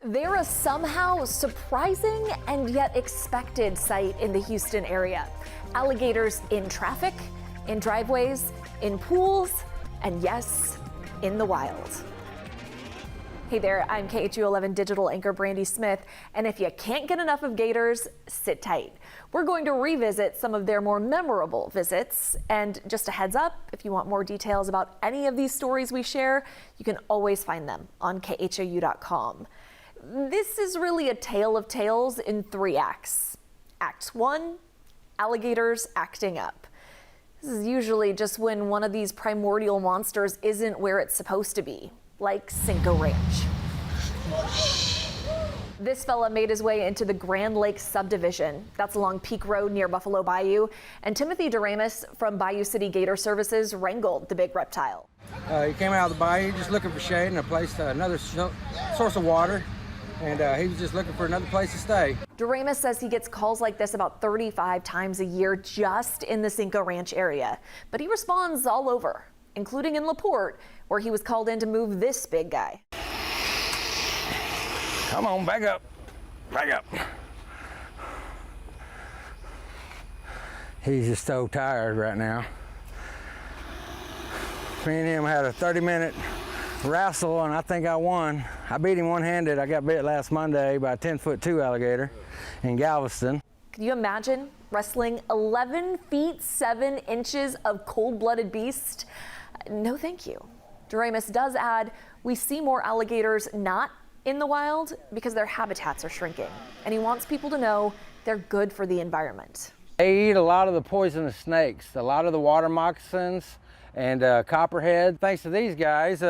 They're a somehow surprising and yet expected sight in the Houston area. Alligators in traffic, in driveways, in pools, and yes, in the wild. Hey there, I'm KHU11 digital anchor Brandi Smith, and if you can't get enough of gators, sit tight. We're going to revisit some of their more memorable visits, and just a heads up, if you want more details about any of these stories we share, you can always find them on khou.com. This is really a tale of tales in 3 acts. Act 1, alligators acting up. This is usually just when one of these primordial monsters isn't where it's supposed to be, like CINCO Ranch. This fella made his way into the Grand Lake subdivision. That's along Peak Road near Buffalo Bayou. And Timothy DeRamus from Bayou City Gator Services wrangled the big reptile. He came out of the bayou just looking for shade and a place, another source of water. And he was just looking for another place to stay. DeRamus says he gets calls like this about 35 times a year just in the CINCO Ranch area. But he responds all over, including in LaPorte, where he was called in to move this big guy. Come on, back up. Back up. He's just so tired right now. Me and him had a 30-minute wrestle, and I think I won. I beat him one-handed. I got bit last Monday by a 10'2" alligator in Galveston. Can you imagine wrestling 11 feet 7 inches of cold-blooded beast? No, thank you. DeRamus does add, we see more alligators not in the wild because their habitats are shrinking, and he wants people to know they're good for the environment. They eat a lot of the poisonous snakes, a lot of the water moccasins, and copperhead. Thanks to these guys,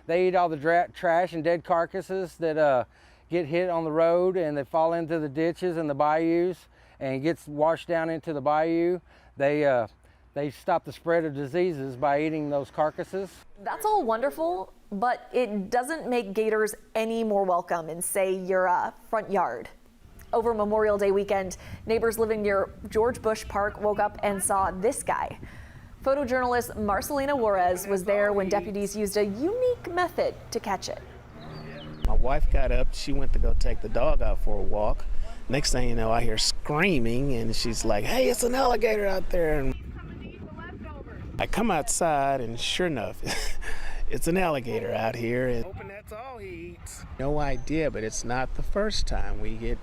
they eat all the trash and dead carcasses that get hit on the road, and they fall into the ditches and the bayous and gets washed down into the bayou. They stop the spread of diseases by eating those carcasses. That's all wonderful, but it doesn't make gators any more welcome in, say, your front yard. Over Memorial Day weekend, neighbors living near George Bush Park woke up and saw this guy. Photojournalist Marcelina Juarez was there when deputies used a unique method to catch it. My wife got up, she went to go take the dog out for a walk. Next thing you know, I hear screaming, and she's like, hey, it's an alligator out there. And I come outside, and sure enough, it's an alligator out here. And hoping that's all he eats. No idea, but it's not the first time. We get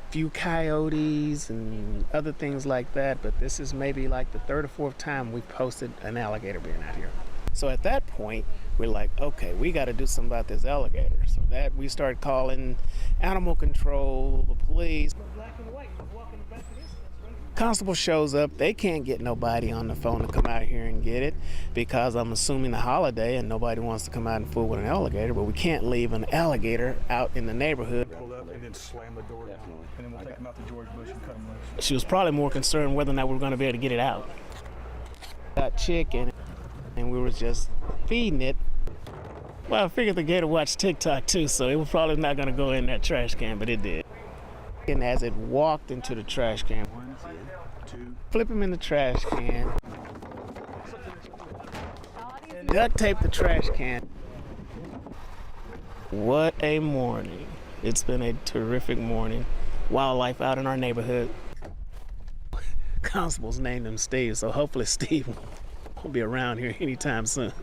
few coyotes and other things like that, but this is maybe like the 3rd or 4th time we've posted an alligator being out here. So at that point, we're like, okay, we got to do something about this alligator. So that we started calling animal control, the police. Constable shows up, they can't get nobody on the phone to come out here and get it because I'm assuming the holiday and nobody wants to come out and fool with an alligator, but we can't leave an alligator out in the neighborhood. Pull up and then slam the door down, and then we'll take him out to George Bush and cut him loose. She was probably more concerned whether or not we were going to be able to get it out. Got chicken, and we were just feeding it. Well, I figured the gator watched TikTok too, so it was probably not going to go in that trash can, but it did. And as it walked into the trash can, flip him in the trash can, duct tape the trash can. What a morning. It's been a terrific morning. Wildlife out in our neighborhood. Constables named him Steve, so hopefully Steve won't be around here anytime soon.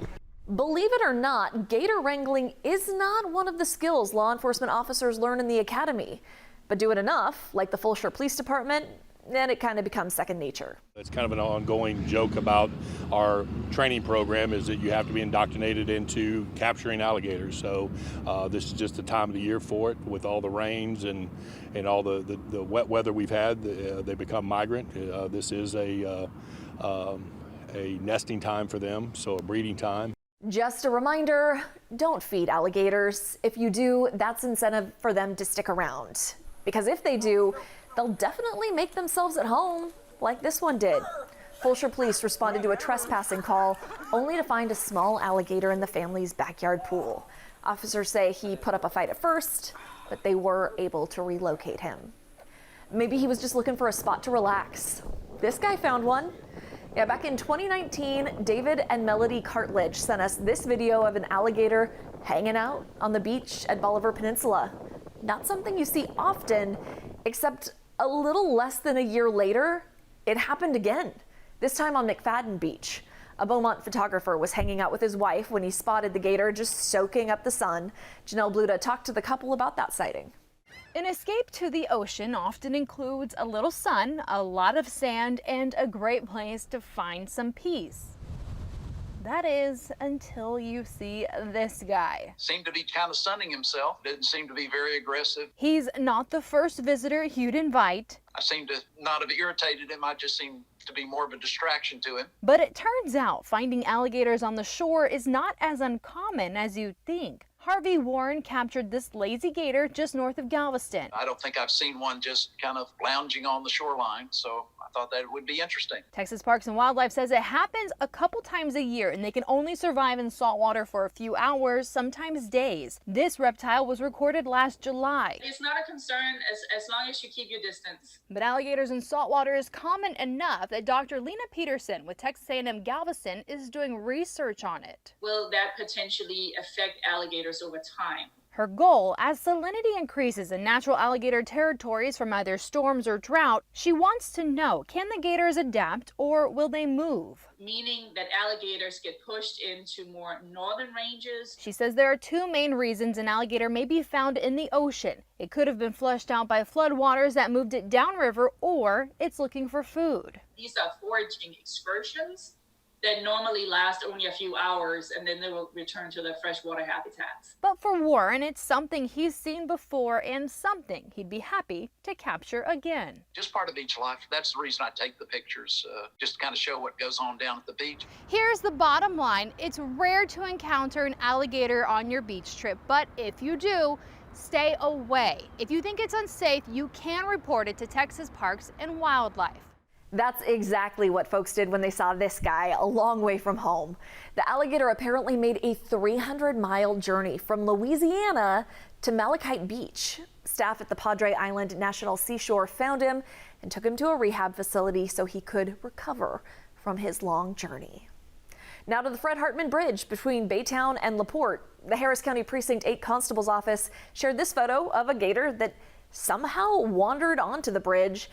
Believe it or not, gator wrangling is not one of the skills law enforcement officers learn in the academy. But do it enough, like the FULSHEAR Police Department, then it kind of becomes second nature. It's kind of an ongoing joke about our training program is that you have to be indoctrinated into capturing alligators. So this is just the time of the year for it. With all the rains and all the wet weather we've had, they become migrant. This is a nesting time for them, so a breeding time. Just a reminder, don't feed alligators. If you do, that's incentive for them to stick around. Because if they do, they'll definitely make themselves at home, like this one did. FULSHEAR police responded to a trespassing call, only to find a small alligator in the family's backyard pool. Officers say he put up a fight at first, but they were able to relocate him. Maybe he was just looking for a spot to relax. This guy found one. Yeah, back in 2019, David and Melody Cartledge sent us this video of an alligator hanging out on the beach at Bolivar Peninsula. Not something you see often, except a little less than a year later, it happened again, this time on McFadden Beach. A Beaumont photographer was hanging out with his wife when he spotted the gator just soaking up the sun. Janelle Bluda talked to the couple about that sighting. An escape to the ocean often includes a little sun, a lot of sand, and a great place to find some peace. That is, until you see this guy. Seemed to be kind of sunning himself, didn't seem to be very aggressive. He's not the first visitor you'd invite. I seem to not have irritated him, I just seemed to be more of a distraction to him. But it turns out finding alligators on the shore is not as uncommon as you'd think. Harvey Warren captured this lazy gator just north of Galveston. I don't think I've seen one just kind of lounging on the shoreline, so I thought that would be interesting. Texas Parks and Wildlife says it happens a couple times a year and they can only survive in salt water for a few hours, sometimes days. This reptile was recorded last July. It's not a concern as long as you keep your distance. But alligators in salt water is common enough that Dr. Lena Peterson with Texas A&M Galveston is doing research on it. Will that potentially affect alligators over time? Her goal, as salinity increases in natural alligator territories from either storms or drought, she wants to know, can the gators adapt or will they move? Meaning that alligators get pushed into more northern ranges. She says there are two main reasons an alligator may be found in the ocean. It could have been flushed out by floodwaters that moved it downriver, or it's looking for food. These are foraging excursions that normally last only a few hours, and then they will return to their freshwater habitats. But for Warren, it's something he's seen before and something he'd be happy to capture again. Just part of beach life. That's the reason I take the pictures, just to kind of show what goes on down at the beach. Here's the bottom line. It's rare to encounter an alligator on your beach trip, but if you do, stay away. If you think it's unsafe, you can report it to Texas Parks and Wildlife. That's exactly what folks did when they saw this guy a long way from home. The alligator apparently made a 300-mile journey from Louisiana to Malachite Beach. Staff at the Padre Island National Seashore found him and took him to a rehab facility so he could recover from his long journey. Now to the Fred Hartman Bridge between Baytown and LaPorte. The Harris County Precinct 8 Constable's office shared this photo of a gator that somehow wandered onto the bridge,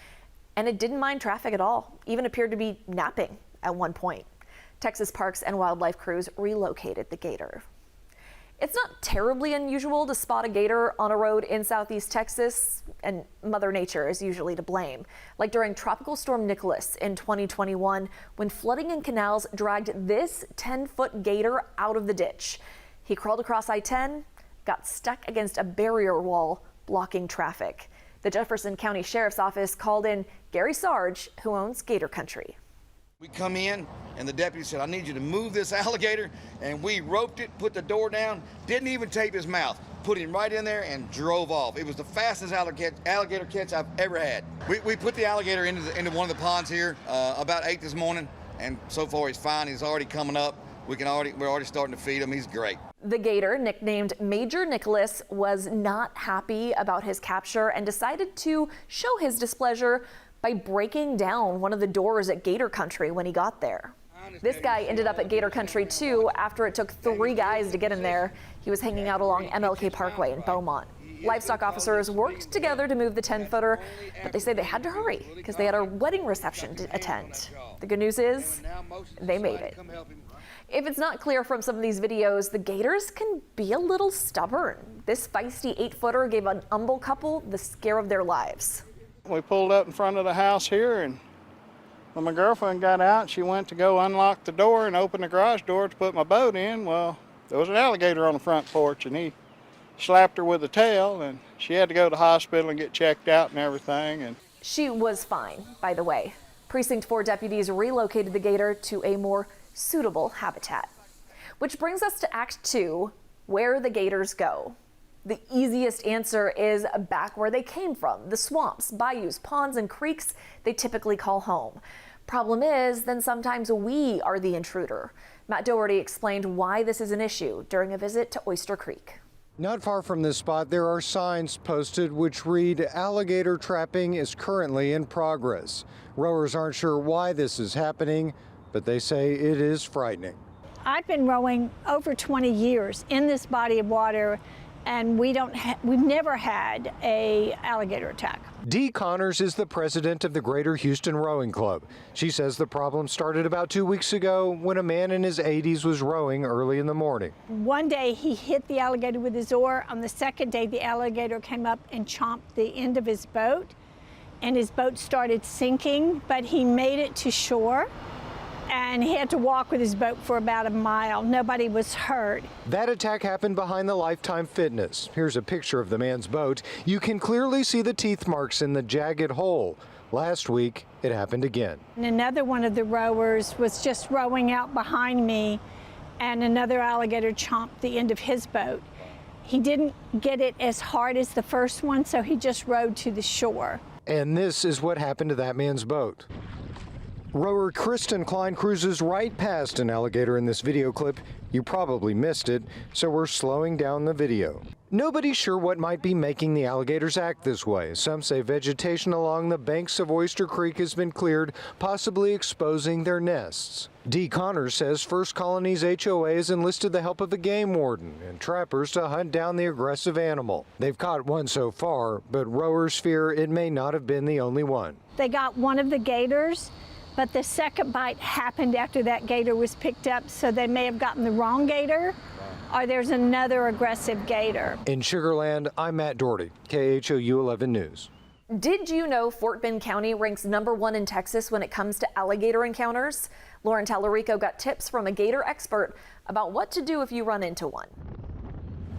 and it didn't mind traffic at all, even appeared to be napping at one point. Texas Parks and Wildlife crews relocated the gator. It's not terribly unusual to spot a gator on a road in southeast Texas, and Mother Nature is usually to blame. Like during Tropical Storm Nicholas in 2021, when flooding in canals dragged this 10-foot gator out of the ditch. He crawled across I-10, got stuck against a barrier wall blocking traffic. The Jefferson County Sheriff's Office called in Gary Sarge, who owns Gator Country. We come in and the deputy said, I need you to move this alligator, and we roped it, put the door down, didn't even tape his mouth, put him right in there and drove off. It was the fastest alligator catch I've ever had. We put the alligator into one of the ponds here about 8 this morning, and so far he's fine. He's already coming up. We're already starting to feed him. He's great. The gator, nicknamed Major Nicholas, was not happy about his capture and decided to show his displeasure by breaking down one of the doors at Gator Country when he got there. This guy ended up at Gator Country too after it took 3 guys to get him there. He was hanging out along MLK Parkway in Beaumont. Livestock officers worked together to move the 10-footer, but they say they had to hurry because they had a wedding reception to attend. The good news is they made it. If it's not clear from some of these videos, the gators can be a little stubborn. This feisty 8-footer gave an Humble couple the scare of their lives. We pulled up in front of the house here, and when my girlfriend got out, she went to go unlock the door and open the garage door to put my boat in. Well, there was an alligator on the front porch, and he slapped her with a tail, and she had to go to the hospital and get checked out and everything. And she was fine, by the way. Precinct 4 deputies relocated the gator to a more suitable habitat. Which brings us to Act 2, where the gators go. The easiest answer is back where they came from, the swamps, bayous, ponds, and creeks they typically call home. Problem is, then sometimes we are the intruder. Matt Doherty explained why this is an issue during a visit to Oyster Creek. Not far from this spot, there are signs posted which read, "Alligator trapping is currently in progress." Rowers aren't sure why this is happening, but they say it is frightening. I've been rowing over 20 years in this body of water, and we've never had a alligator attack. Dee Connors is the president of the Greater Houston Rowing Club. She says the problem started about 2 weeks ago when a man in his 80s was rowing early in the morning. One day he hit the alligator with his oar. On the second day, the alligator came up and chomped the end of his boat, and his boat started sinking, but he made it to shore. And he had to walk with his boat for about a mile. Nobody was hurt. That attack happened behind the Lifetime Fitness. Here's a picture of the man's boat. You can clearly see the teeth marks in the jagged hole. Last week, it happened again. And another one of the rowers was just rowing out behind me, and another alligator chomped the end of his boat. He didn't get it as hard as the first one, so he just rowed to the shore. And this is what happened to that man's boat. Rower Kristen Klein cruises right past an alligator in this video clip. You probably missed it, so we're slowing down the video. Nobody's sure what might be making the alligators act this way. Some say vegetation along the banks of Oyster Creek has been cleared, possibly exposing their nests. Dee Connors says First Colony's HOA has enlisted the help of a game warden and trappers to hunt down the aggressive animal. They've caught one so far, but rowers fear it may not have been the only one. They got one of the gators, but the second bite happened after that gator was picked up, so they may have gotten the wrong gator, or there's another aggressive gator. In Sugar Land, I'm Matt Doherty, KHOU 11 News. Did you know Fort Bend County ranks #1 in Texas when it comes to alligator encounters? Lauren Tallarico got tips from a gator expert about what to do if you run into one.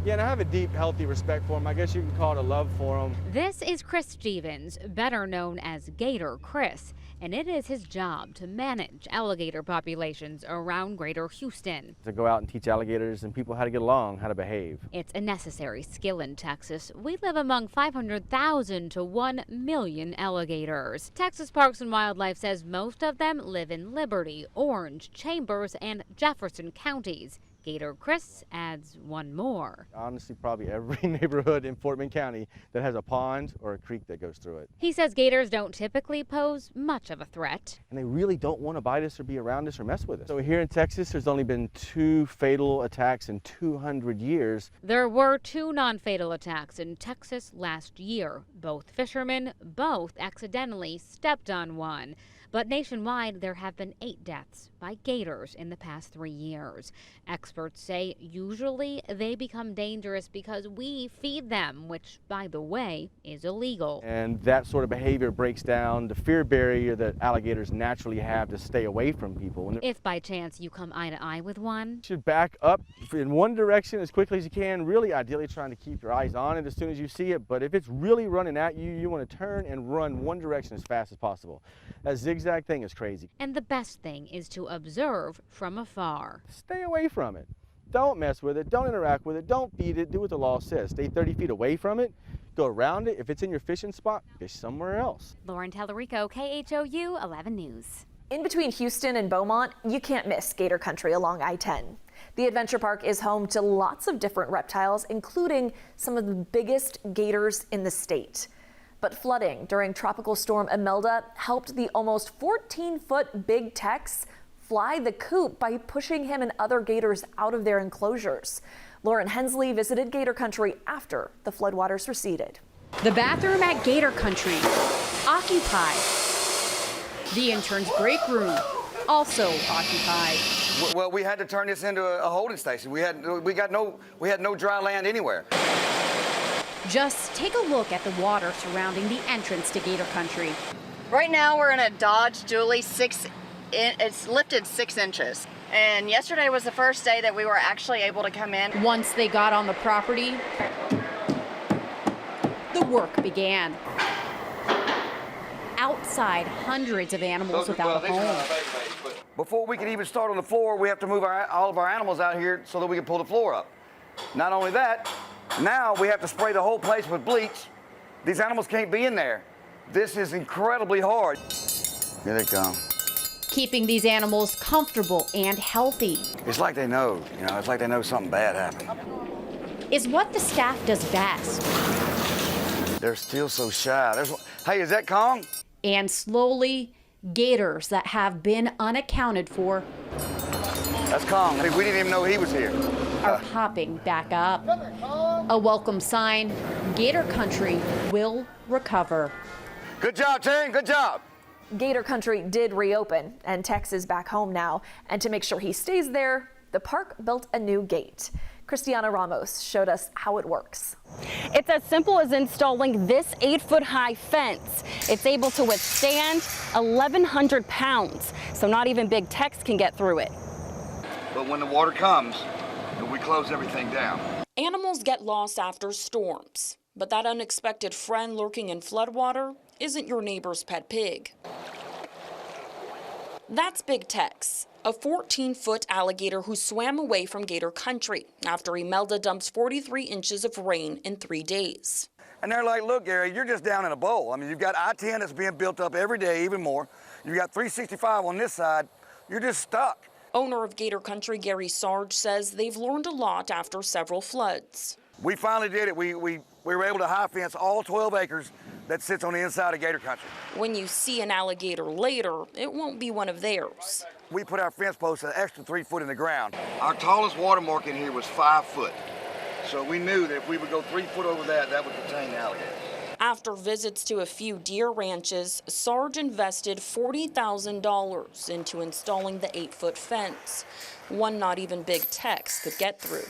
Yeah, and I have a deep, healthy respect for them. I guess you can call it a love for them. This is Chris Stevens, better known as Gator Chris, and it is his job to manage alligator populations around Greater Houston. To go out and teach alligators and people how to get along, how to behave. It's a necessary skill in Texas. We live among 500,000 to 1 million alligators. Texas Parks and Wildlife says most of them live in Liberty, Orange, Chambers, and Jefferson counties. Gator Chris adds one more. Honestly, probably every neighborhood in Fort Bend County that has a pond or a creek that goes through it. He says gators don't typically pose much of a threat. And they really don't want to bite us or be around us or mess with us. So here in Texas, there's only been 2 fatal attacks in 200 years. There were 2 non-fatal attacks in Texas last year. Both fishermen, both accidentally stepped on one. But nationwide, there have been 8 deaths by gators in the past 3 years. Experts say usually they become dangerous because we feed them, which, by the way, is illegal. And that sort of behavior breaks down the fear barrier that alligators naturally have to stay away from people. If by chance you come eye to eye with one, you should back up in one direction as quickly as you can, really ideally trying to keep your eyes on it as soon as you see it. But if it's really running at you, you want to turn and run one direction as fast as possible. That zigzag thing is crazy. And the best thing is to observe from afar. Stay away from it. Don't mess with it. Don't interact with it. Don't feed it. Do what the law says. Stay 30 feet away from it. Go around it. If it's in your fishing spot, fish somewhere else. Lauren Tallarico, KHOU 11 News. In between Houston and Beaumont, you can't miss Gator Country along I-10. The adventure park is home to lots of different reptiles, including some of the biggest gators in the state. But flooding during Tropical Storm Imelda helped the almost 14-foot Big Tex fly the coop by pushing him and other gators out of their enclosures. Lauren Hensley visited Gator Country after the floodwaters receded. The bathroom at Gator Country, occupied. The intern's break room, also occupied. Well, we had to turn this into a holding station. We had no dry land anywhere. Just take a look at the water surrounding the entrance to Gator Country. Right now we're in a Dodge Dually it's lifted 6 inches. And yesterday was the first day that we were actually able to come in. Once they got on the property, the work began. Outside, hundreds of animals without a home. Before we can even start on the floor, we have to move all of our animals out here so that we can pull the floor up. Not only that, now we have to spray the whole place with bleach. These animals can't be in there. This is incredibly hard. Here they come. Keeping these animals comfortable and healthy. It's like they know, it's like they know something bad happened. Is what the staff does best. They're still so shy. Hey, is that Kong? And slowly, gators that have been unaccounted for. That's Kong. Hey, we didn't even know he was here. are popping back up. A welcome sign, Gator country will recover. Good job, team, good job. Gator country did reopen, and Tex is back home now. And to make sure he stays there, the park built a new gate. Cristiana Ramos showed us how it works. It's as simple as installing this 8-foot-high fence. It's able to withstand 1,100 pounds, so not even big Tex can get through it. But when the water comes, we close everything down. Animals get lost after storms, but that unexpected friend lurking in floodwater isn't your neighbor's pet pig. That's Big Tex, a 14-foot alligator who swam away from Gator country after IMELDA dumps 43 inches of rain in 3 days. And they're like, look, Gary, you're just down in a bowl. I mean, you've got I-10 that's being built up every day, even more. You've got 365 on this side. You're just stuck. Owner of Gator country, Gary Sarge, says they've learned a lot after several floods. We finally did it. We were able to high fence all 12 acres that sits on the inside of Gator country. When you see an alligator later, it won't be one of theirs. We put our fence posts an extra 3 foot in the ground. Our tallest watermark in here was 5 foot. So we knew that if we would go 3 foot over that would contain the alligators. After visits to a few deer ranches, Sarge invested $40,000 into installing the 8-foot fence, one not even Big Tex could get through.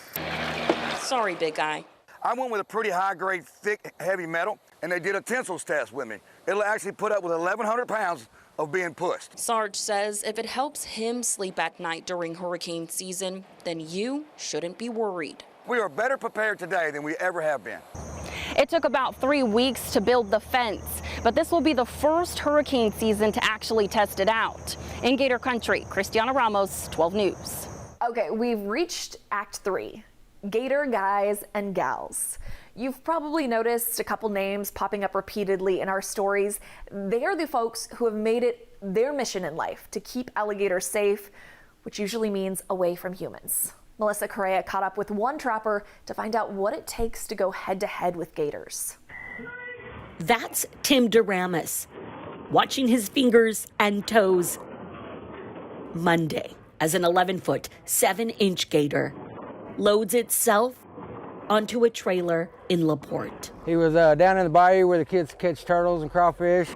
Sorry, big guy. I went with a pretty high-grade, thick, heavy metal, and they did a tensile test with me. It'll actually put up with 1,100 pounds of being pushed. Sarge says if it helps him sleep at night during hurricane season, then you shouldn't be worried. We are better prepared today than we ever have been. It took about 3 weeks to build the fence, but this will be the first hurricane season to actually test it out. In Gator country, Cristiana Ramos, 12 News. Okay, we've reached Act 3. Gator guys and gals. You've probably noticed a couple names popping up repeatedly in our stories. They are the folks who have made it their mission in life to keep alligators safe, which usually means away from humans. Melissa Correa caught up with one trapper to find out what it takes to go head-to-head with gators. That's Tim Duramus, watching his fingers and toes Monday as an 11-foot, 7-inch gator loads itself onto a trailer in LaPorte. He was down in the bayou where the kids catch turtles and crawfish.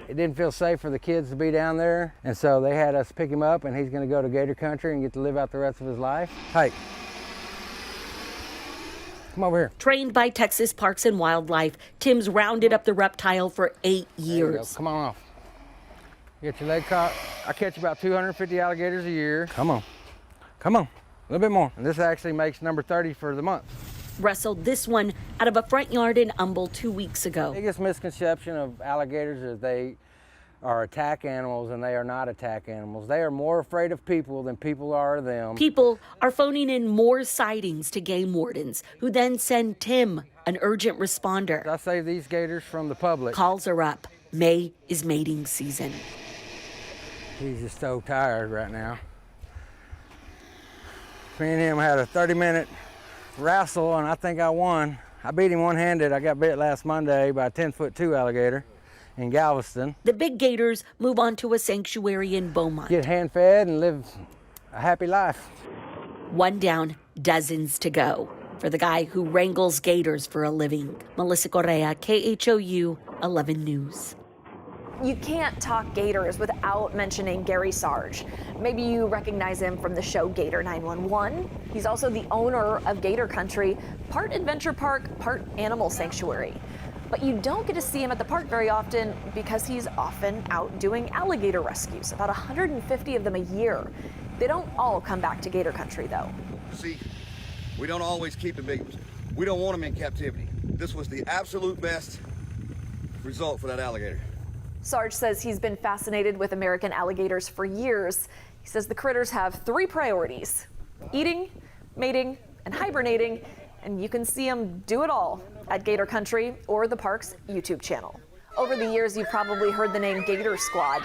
It didn't feel safe for the kids to be down there, and so they had us pick him up, and he's going to go to Gator country and get to live out the rest of his life. Hey, come over here. Trained by Texas Parks and Wildlife, Tim's rounded up the reptile for 8 years. Come on off. Get your leg caught. I catch about 250 alligators a year. Come on. Come on. A little bit more. And this actually makes number 30 for the month. Wrestled this one out of a front yard in Humble 2 weeks ago. The biggest misconception of alligators is they are attack animals, and they are not attack animals. They are more afraid of people than people are of them. People are phoning in more sightings to game wardens, who then send Tim, an urgent responder. I save these gators from the public. Calls are up. May is mating season. He's just so tired right now. Me and him had a 30-minute wrestle, and I think I won. I beat him one-handed. I got bit last Monday by a 10'2" alligator in Galveston. The big gators move on to a sanctuary in Beaumont. Get hand-fed and live a happy life. One down, dozens to go for the guy who wrangles gators for a living. Melissa Correa, KHOU 11 News. You can't talk gators without mentioning Gary Sarge. Maybe you recognize him from the show Gator 911. He's also the owner of Gator Country, part adventure park, part animal sanctuary. But you don't get to see him at the park very often because he's often out doing alligator rescues, about 150 of them a year. They don't all come back to Gator Country, though. See, we don't always keep the big ones. We don't want them in captivity. This was the absolute best result for that alligator. Sarge says he's been fascinated with American alligators for years. He says the critters have 3 priorities: eating, mating, and hibernating, and you can see them do it all at Gator Country or the park's YouTube channel. Over the years, you've probably heard the name Gator Squad.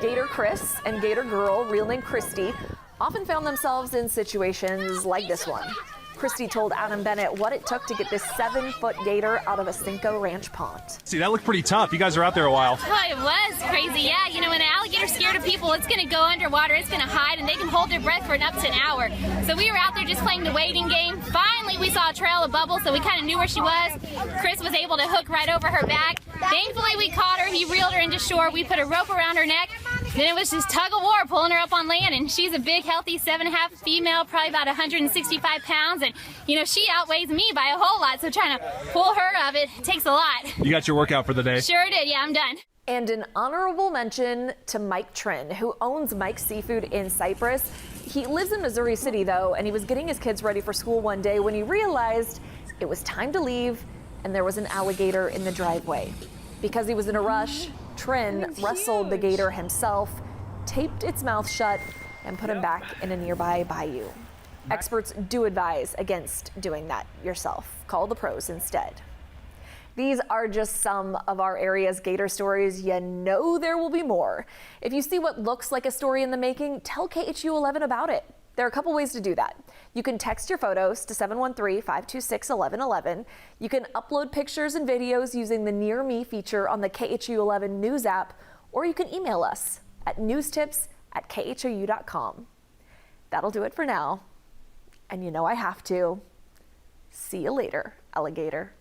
Gator Chris and Gator Girl, real name Christy, often found themselves in situations like this one. Christy told Adam Bennett what it took to get this 7-foot gator out of a CINCO ranch pond. See, that looked pretty tough. You guys are out there a while. Oh, it was crazy. Yeah, you know, when an alligator's scared of people, it's going to go underwater, it's going to hide, and they can hold their breath for up to an hour. So we were out there just playing the waiting game. Finally, we saw a trail of bubbles, so we kind of knew where she was. Chris was able to hook right over her back. Thankfully, we caught her. He reeled her into shore. We put a rope around her neck. Then it was just tug of war pulling her up on land, and she's a big, healthy 7.5 female, probably about 165 pounds, and you know, she outweighs me by a whole lot, so trying to pull her of it takes a lot. You got your workout for the day? Sure did, yeah, I'm done. And an honorable mention to Mike Trin, who owns Mike's Seafood in Cypress. He lives in Missouri City, though, and he was getting his kids ready for school one day when he realized it was time to leave, and there was an alligator in the driveway. Because he was in a rush, Trin wrestled the gator himself, taped its mouth shut, and put him back in a nearby bayou. Experts do advise against doing that yourself. Call the pros instead. These are just some of our area's gator stories. You know there will be more. If you see what looks like a story in the making, tell KHU 11 about it. There are a couple ways to do that. You can text your photos to 713-526-1111. You can upload pictures and videos using the Near Me feature on the KHU 11 News app, or you can email us at newstips@khou.com. That'll do it for now. And you know I have to. See you later, alligator.